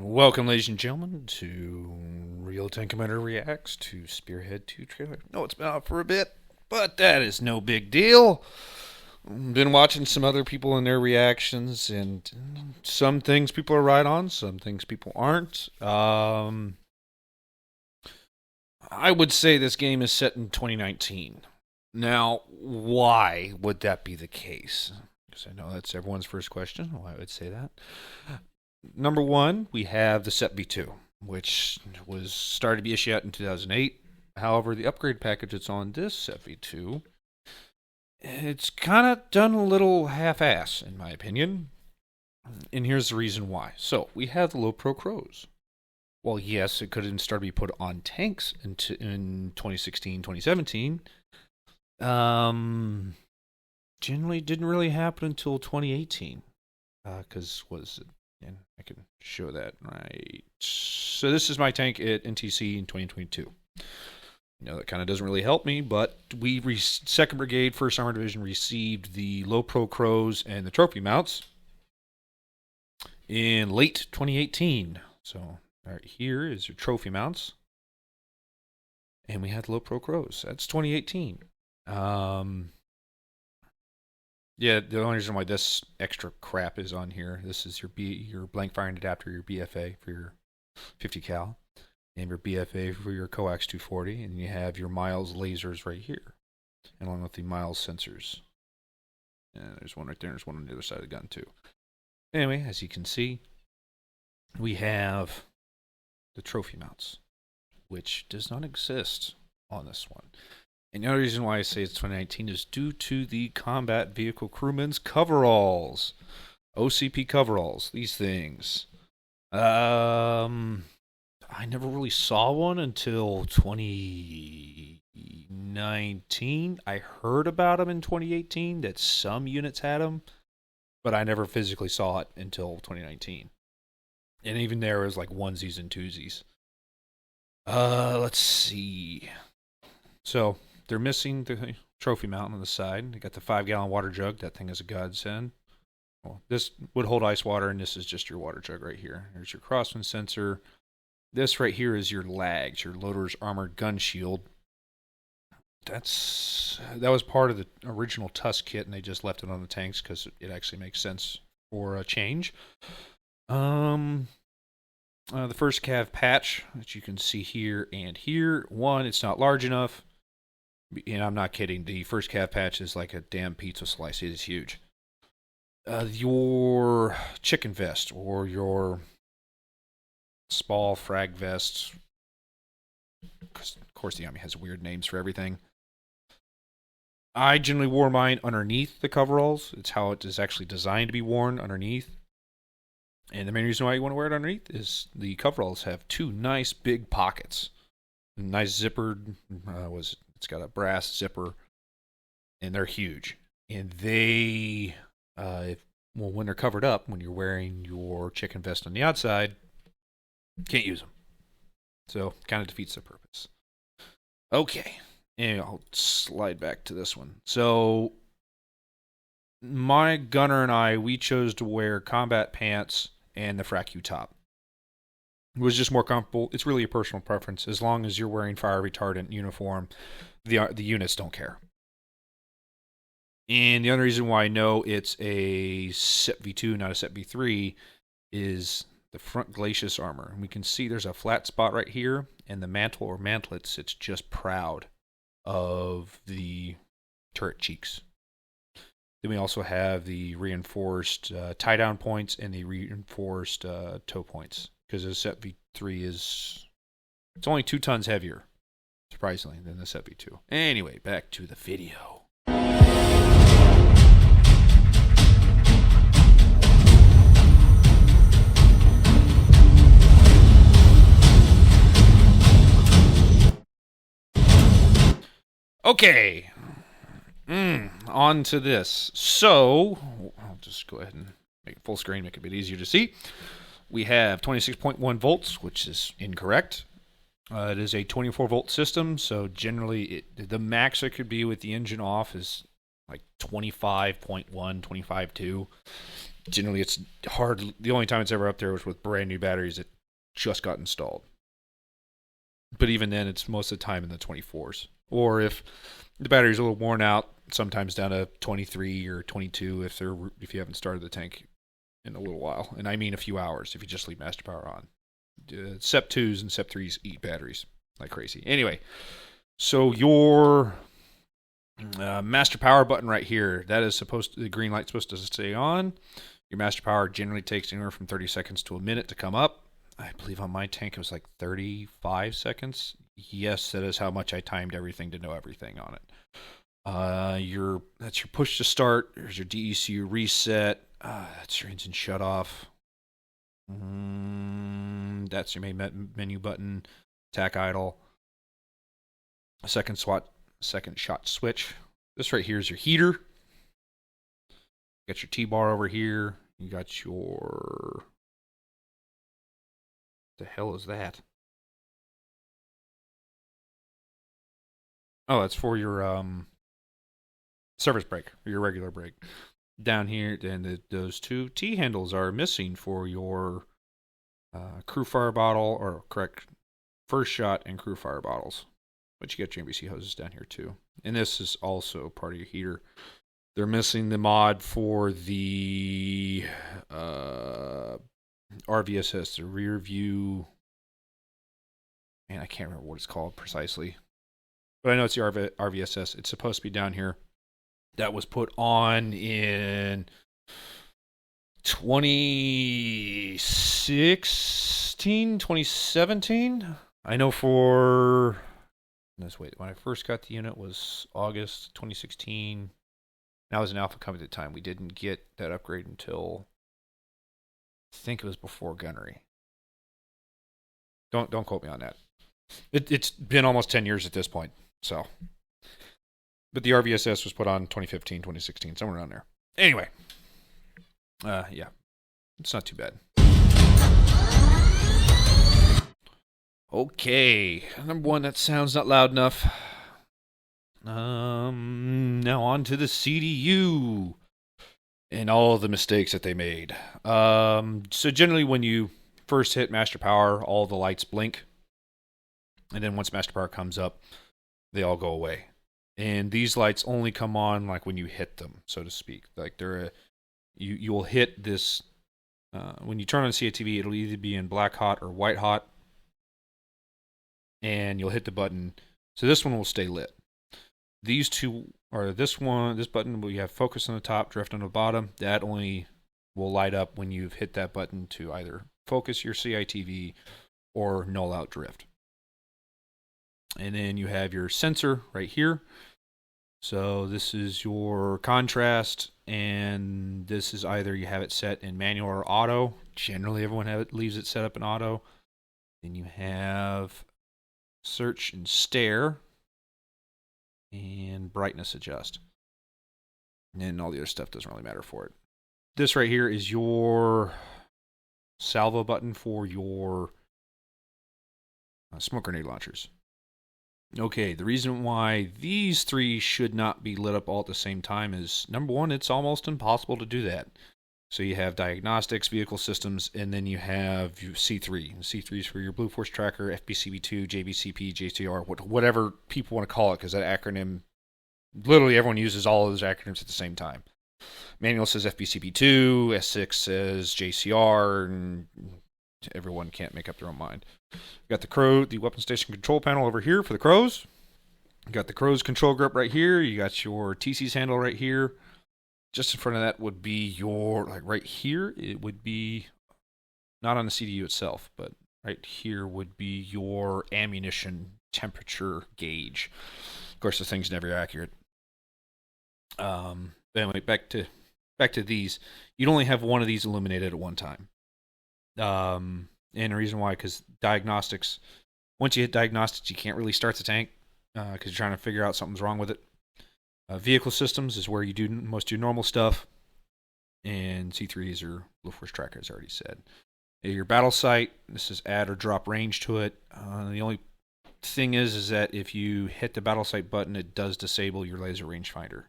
Welcome, ladies and gentlemen, to Real Time Commander Reacts to Spearhead 2 trailer. No, it's been out for a bit, but that is no big deal. Been watching some other people and their reactions, and some things people are right on, some things people aren't. I would say this game is set in 2019. Now, why would that be the case? Because I know that's everyone's first question, why I would say that. Number one, we have the Set V2, which was started to be issued out in 2008. However, the upgrade package that's on this Set V2, it's kind of done a little half-ass, in my opinion. And here's the reason why. So, we have the low pro crows. Well, yes, it could have started to be put on tanks in 2016, 2017. Generally didn't really happen until 2018. Because was it? And I can show that right. So this is my tank at NTC in 2022. That kind of doesn't really help me, but we 2nd Brigade, 1st Armored Division received the low pro crows and the trophy mounts in late 2018. So right here is your trophy mounts, and we had low pro crows. That's 2018. Yeah, the only reason why this extra crap is on here, this is your blank firing adapter, your BFA for your 50 cal, and your BFA for your coax 240, and you have your Miles lasers right here, along with the Miles sensors. And there's one right there, and there's one on the other side of the gun too. Anyway, as you can see, we have the trophy mounts, which does not exist on this one. And the other reason why I say it's 2019 is due to the Combat Vehicle Crewman's coveralls. OCP coveralls, these things. I never really saw one until 2019. I heard about them in 2018, that some units had them, but I never physically saw it until 2019. And even there was like onesies and twosies. Let's see. So they're missing the trophy mount on the side. They got the 5-gallon water jug. That thing is a godsend. Well, this would hold ice water, and this is just your water jug right here. There's your crosswind sensor. This right here is your lags, your loader's armored gun shield. That was part of the original Tusk kit, and they just left it on the tanks because it actually makes sense for a change. The first cav patch that you can see here and here. One, it's not large enough. And I'm not kidding. The first cav patch is like a damn pizza slice. It is huge. Your chicken vest or your Spall frag vest. Because, of course, the Army has weird names for everything. I generally wore mine underneath the coveralls. It's how it is actually designed to be worn underneath. And the main reason why you want to wear it underneath is the coveralls have 2 nice big pockets. Nice zippered, it's got a brass zipper, and they're huge. And they, when they're covered up, when you're wearing your chicken vest on the outside, can't use them. So, kind of defeats the purpose. Okay, and I'll slide back to this one. So, my gunner and I, we chose to wear combat pants and the frac U top. It was just more comfortable. It's really a personal preference. As long as you're wearing fire retardant uniform, the units don't care. And the other reason why I know it's a Set V2, not a Set V3, is the front glacis armor. And we can see there's a flat spot right here, and the mantle or mantlet sits just proud of the turret cheeks. Then we also have the reinforced tie-down points and the reinforced toe points. Because the Set V3 it's only 2 tons heavier, surprisingly, than the Set V2. Anyway, back to the video. Okay. On to this. So, I'll just go ahead and make it full screen, make it a bit easier to see. We have 26.1 volts, which is incorrect. It is a 24-volt system, so generally the max it could be with the engine off is like 25.1, 25.2. Generally, it's hard. The only time it's ever up there was with brand new batteries that just got installed. But even then, it's most of the time in the 24s. Or if the battery's a little worn out, sometimes down to 23 or 22 if you haven't started the tank in a little while. And I mean a few hours if you just leave master power on. SEP 2s and SEP 3s eat batteries like crazy. Anyway, so your master power button right here, that is the green light's supposed to stay on. Your master power generally takes anywhere from 30 seconds to a minute to come up. I believe on my tank it was like 35 seconds. Yes, that is how much I timed everything to know everything on it. That's your push to start. There's your DECU reset. That's your engine shut off. That's your main menu button. Tack idle. Second shot switch. This right here is your heater. You got your T-bar over here. You got your... What the hell is that? Oh, that's for your service brake, or your regular brake. Down here, and those two T-handles are missing for your crew fire bottle, or correct, first shot and crew fire bottles. But you got your NBC hoses down here too. And this is also part of your heater. They're missing the mod for the RVSS, the rear view. Man, I can't remember what it's called precisely. But I know it's the RVSS. It's supposed to be down here. That was put on in 2016, 2017. I know for... when I first got the unit was August 2016. And I was an Alpha company at the time. We didn't get that upgrade until... I think it was before gunnery. Don't quote me on that. It's been almost 10 years at this point. So... But the RVSS was put on 2015, 2016, somewhere around there. Anyway. Yeah. It's not too bad. Okay. Number one, that sound's not loud enough. Now on to the CDU. And all the mistakes that they made. So generally when you first hit master power, all the lights blink. And then once master power comes up, they all go away. And these lights only come on like when you hit them, so to speak. Like you'll hit this when you turn on CATV, it'll either be in black hot or white hot, and you'll hit the button. So this one will stay lit. These two, or this button will you have focus on the top, drift on the bottom. That only will light up when you've hit that button to either focus your CITV or null out drift. And then you have your sensor right here. So this is your contrast, and this is either you have it set in manual or auto. Generally, everyone leaves it set up in auto. Then you have search and stare, and brightness adjust. And then all the other stuff doesn't really matter for it. This right here is your salvo button for your smoke grenade launchers. Okay, the reason why these three should not be lit up all at the same time is, number one, it's almost impossible to do that. So you have diagnostics, vehicle systems, and then you have your C3. C3 is for your Blue Force Tracker, FPCB2, JVCP, JCR, whatever people want to call it, because that acronym, literally everyone uses all of those acronyms at the same time. Manual says FPCB2, S6 says JCR, and everyone can't make up their own mind. You got the weapon station control panel over here for the crows. You got the crow's control grip right here. You got your TC's handle right here. Just in front of that would be your, like right here, it would be, not on the CDU itself, but right here would be your ammunition temperature gauge. Of course, the thing's never accurate. Anyway, back to these. You'd only have one of these illuminated at one time. And the reason why, because diagnostics, once you hit diagnostics, you can't really start the tank because you're trying to figure out something's wrong with it. Vehicle systems is where you do most of your normal stuff, and C3s or Blue Force Tracker, as I already said. Your battle sight, this is add or drop range to it. The only thing is that if you hit the battle sight button, it does disable your laser rangefinder.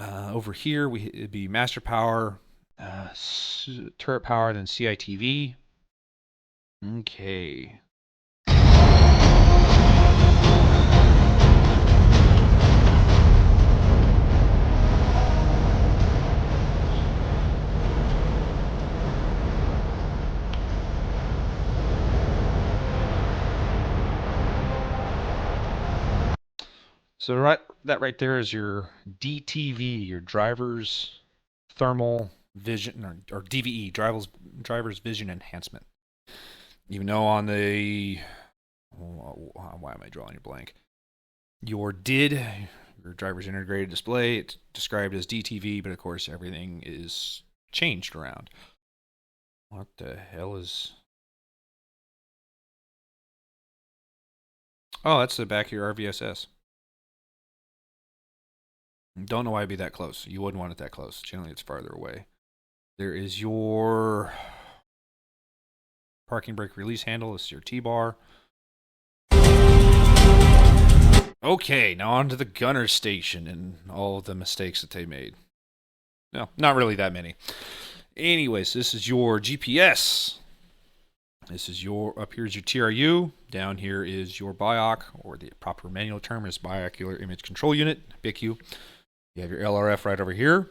Over here, it'd be master power, turret power, then CITV. Okay. So that right there is your DTV, your driver's thermal vision, or DVE, driver's vision enhancement. You know, on the why am I drawing a blank? Your driver's integrated display, it's described as DTV, but of course everything is changed around. What the hell is? Oh, that's the back of your RVSS. Don't know why it'd be that close. You wouldn't want it that close. Generally, it's farther away. There is your parking brake release handle. This is your T-bar. Okay, now on to the gunner station and all of the mistakes that they made. No, not really that many. Anyways, this is your GPS. This is up here is your TRU. Down here is your BIOC, or the proper manual term is Binocular Image Control Unit, BICU. You have your LRF right over here.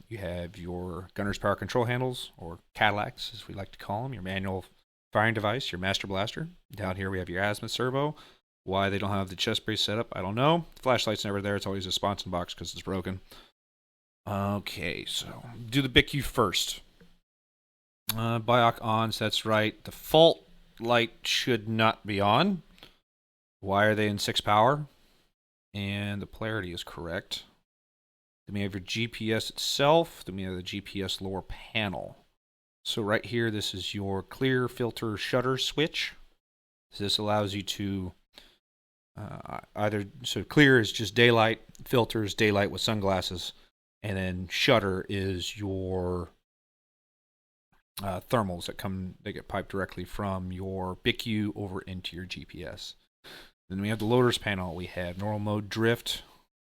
You have your gunner's power control handles, or Cadillacs, as we like to call them. Your manual firing device, your master blaster. Down here we have your azimuth servo. Why they don't have the chest brace set up, I don't know. The flashlight's never there. It's always a sponson box because it's broken. Okay, so do the BICU first. BIOC on, so that's right. The fault light should not be on. Why are they in 6 power? And the polarity is correct. Then we have your GPS itself. Then we have the GPS lower panel. So right here, this is your clear filter shutter switch. So this allows you to so clear is just daylight, filter is daylight with sunglasses, and then shutter is your thermals that get piped directly from your BICU over into your GPS. Then we have the loaders panel. We have normal mode drift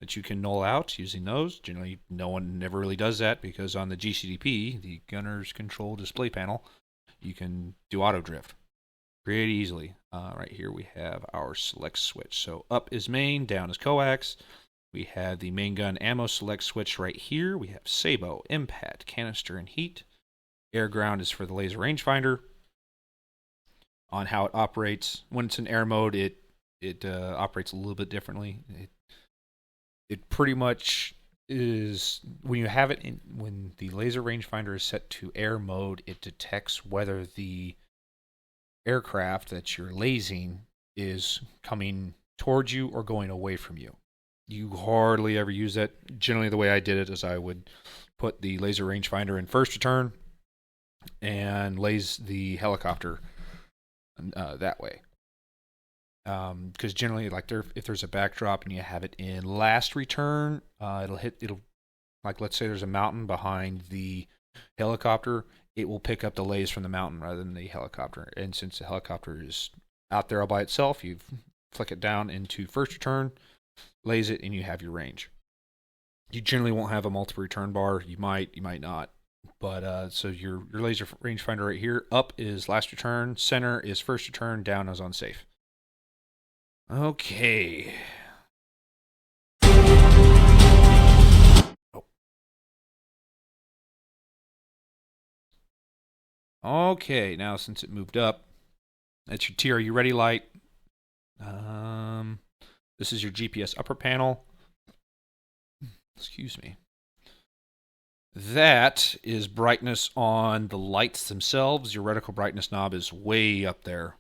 that you can null out using those. Generally, no one never really does that because on the GCDP, the gunner's control display panel, you can do auto drift pretty easily. Right here we have our select switch. So up is main, down is coax. We have the main gun ammo select switch right here. We have sabot, impact, canister, and heat. Air ground is for the laser rangefinder. On how it operates, when it's in air mode, it operates a little bit differently. It pretty much is when you have it when the laser rangefinder is set to air mode, it detects whether the aircraft that you're lasing is coming towards you or going away from you. You hardly ever use that. Generally, the way I did it is I would put the laser rangefinder in first return and laze the helicopter that way. Because generally, like if there's a backdrop and you have it in last return, it'll like let's say there's a mountain behind the helicopter, it will pick up the laze from the mountain rather than the helicopter. And since the helicopter is out there all by itself, you flick it down into first return, laze it, and you have your range. You generally won't have a multiple return bar. You might not. But so your laser rangefinder right here, up is last return, center is first return, down is unsafe. Okay. Okay, now since it moved up, that's your TRU ready light. This is your GPS upper panel. Excuse me. That is brightness on the lights themselves. Your reticle brightness knob is way up there.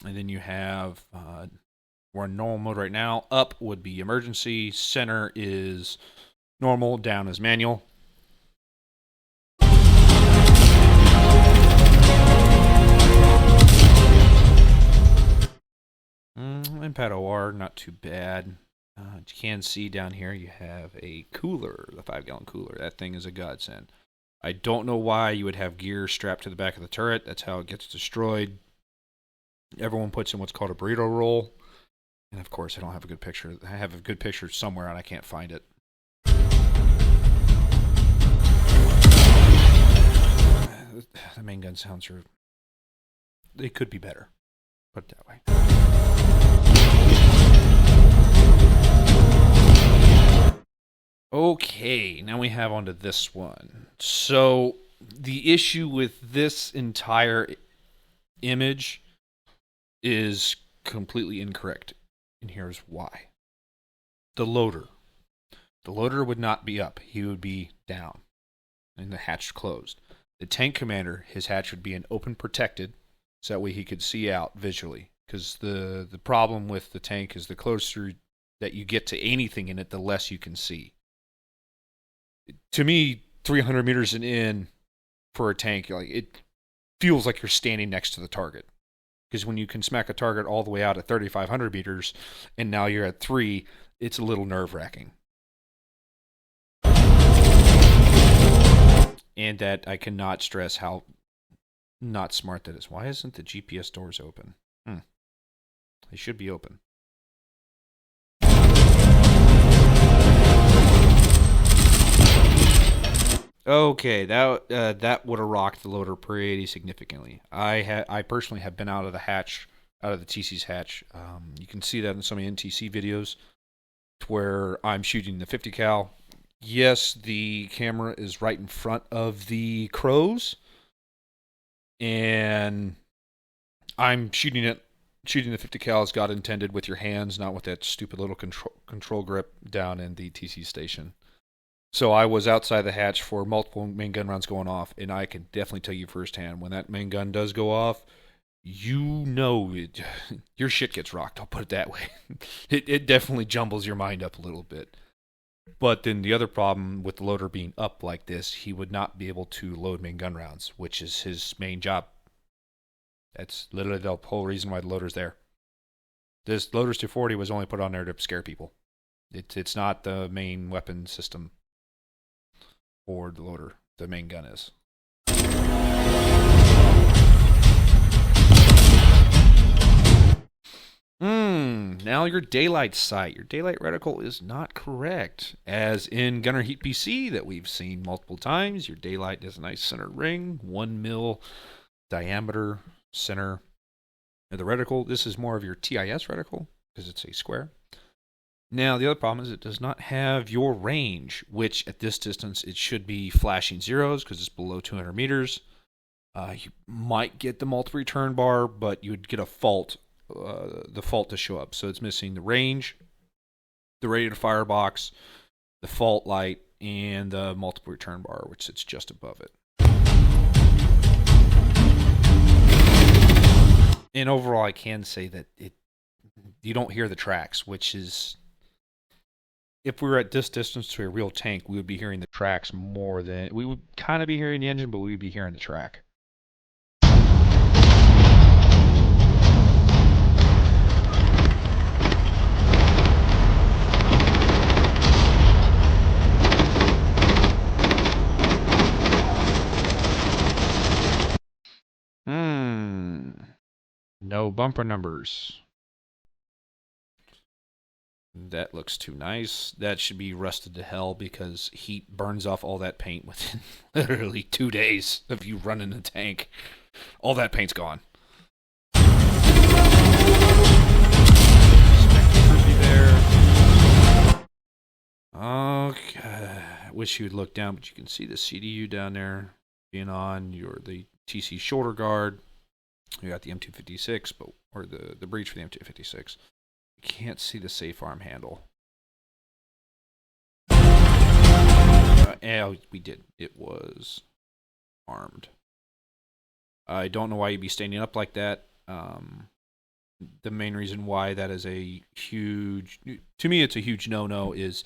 And then you have, we're in normal mode right now. Up would be emergency. Center is normal. Down is manual. Impact OR, not too bad. You can see down here you have a cooler, the 5-gallon cooler. That thing is a godsend. I don't know why you would have gear strapped to the back of the turret. That's how it gets destroyed. Everyone puts in what's called a burrito roll. And of course, I don't have a good picture. I have a good picture somewhere and I can't find it. the main gun sounds are, they could be better. Put it that way. Okay, now we have onto this one. So the issue with this entire image is completely incorrect, and here's why. The loader. The loader would not be up. He would be down, and the hatch closed. The tank commander, his hatch would be an open protected, so that way he could see out visually. Because the problem with the tank is the closer that you get to anything in it, the less you can see. To me, 300 meters in for a tank, like it feels like you're standing next to the target. Because when you can smack a target all the way out at 3,500 meters, and now you're at 3, it's a little nerve-wracking. And that I cannot stress how not smart that is. Why isn't the GPS doors open? They should be open. Okay, that would have rocked the loader pretty significantly. I personally have been out of the hatch, out of the TC's hatch. You can see that in some of the NTC videos, where I'm shooting the 50 cal. Yes, the camera is right in front of the crows, and I'm shooting the 50 cal as God intended, with your hands, not with that stupid little control grip down in the TC station. So I was outside the hatch for multiple main gun rounds going off, and I can definitely tell you firsthand, when that main gun does go off, you know your shit gets rocked. I'll put it that way. It definitely jumbles your mind up a little bit. But then the other problem with the loader being up like this, he would not be able to load main gun rounds, which is his main job. That's literally the whole reason why the loader's there. This loader's 240 was only put on there to scare people. It's not the main weapon system for the loader. The main gun is. Now your daylight sight. Your daylight reticle is not correct. As in Gunner Heat PC that we've seen multiple times, your daylight is a nice center ring, 1 mil diameter center of the reticle. This is more of your TIS reticle because it's a square. Now, the other problem is it does not have your range, which at this distance it should be flashing zeros because it's below 200 meters. You might get the multiple return bar, but you would get a fault, the fault to show up. So it's missing the range, the ready to fire box, the fault light, and the multiple return bar, which sits just above it. And overall, I can say that you don't hear the tracks, which is, if we were at this distance to a real tank, we would be hearing the tracks more than, we would kind of be hearing the engine, but we would be hearing the track. No bumper numbers. That looks too nice. That should be rusted to hell because heat burns off all that paint within literally 2 days of you running the tank. All that paint's gone. Okay. I wish you would look down, but you can see the CDU down there being on. The TC shoulder guard. You got the M256, or the breech for the M256. You can't see the safe arm handle. We did. It was armed. I don't know why you'd be standing up like that. The main reason why that is a huge, to me, it's a huge no-no, is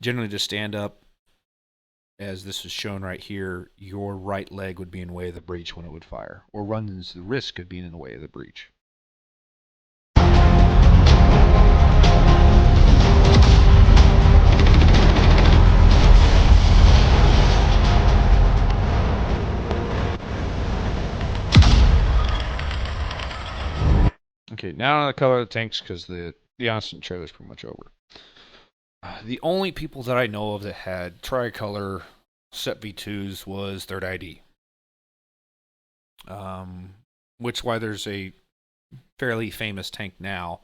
generally to stand up, as this is shown right here, your right leg would be in the way of the breech when it would fire, or runs the risk of being in the way of the breech. Okay, now on the color of the tanks, because the Johnston trailer is pretty much over. The only people that I know of that had tricolor set V2s was Third ID. Which why there's a fairly famous tank now,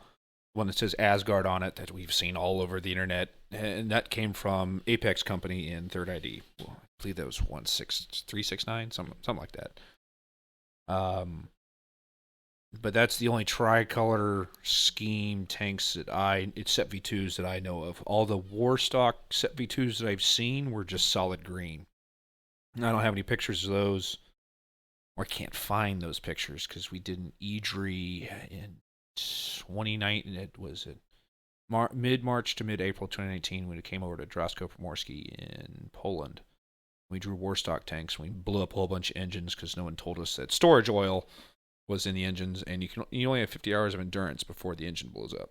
one that says Asgard on it that we've seen all over the internet, and that came from Apex Company in Third ID. Well, I believe that was 16369, something like that. But that's the only tricolor scheme tanks it's Set V2s that I know of. All the Warstock Set V2s that I've seen were just solid green. I don't have any pictures of those, or I can't find those pictures because we did an EDRI in 2019. It was mid-March to mid-April 2019 when it came over to Drasko Pomorski in Poland. We drew Warstock tanks. We blew up a whole bunch of engines because no one told us that storage oil was in the engines, and you only have 50 hours of endurance before the engine blows up.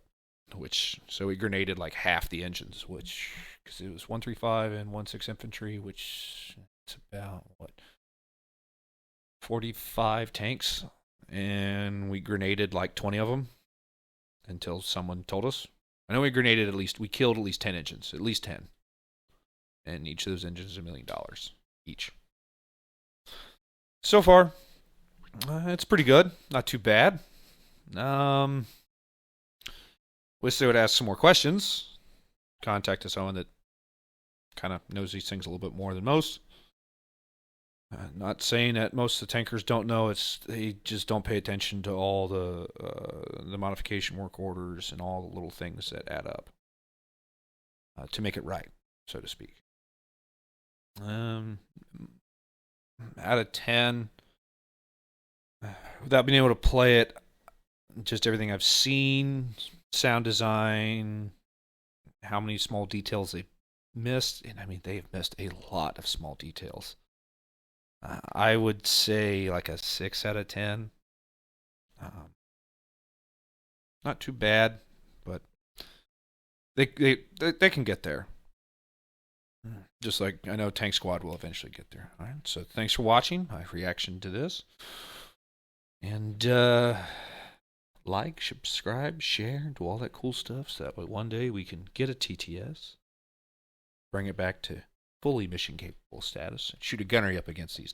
So we grenaded like half the engines, because it was 135 and 16 infantry, which it's about 45 tanks, and we grenaded like 20 of them until someone told us. I know we killed at least 10 engines, at least 10. And each of those engines is $1 million each. So far, it's pretty good. Not too bad. Wish they would ask some more questions. Contact someone that kind of knows these things a little bit more than most. Not saying that most of the tankers don't know. They just don't pay attention to all the modification work orders and all the little things that add up to make it right, so to speak. Out of 10, without being able to play it, just everything I've seen, sound design, how many small details they've missed, and I mean they've missed a lot of small details. I would say like a 6 out of 10. Not too bad, but they can get there. Just like I know Tank Squad will eventually get there. All right, so thanks for watching my reaction to this. And like, subscribe, share, do all that cool stuff so that way one day we can get a TTS, bring it back to fully mission capable status, and shoot a gunnery up against these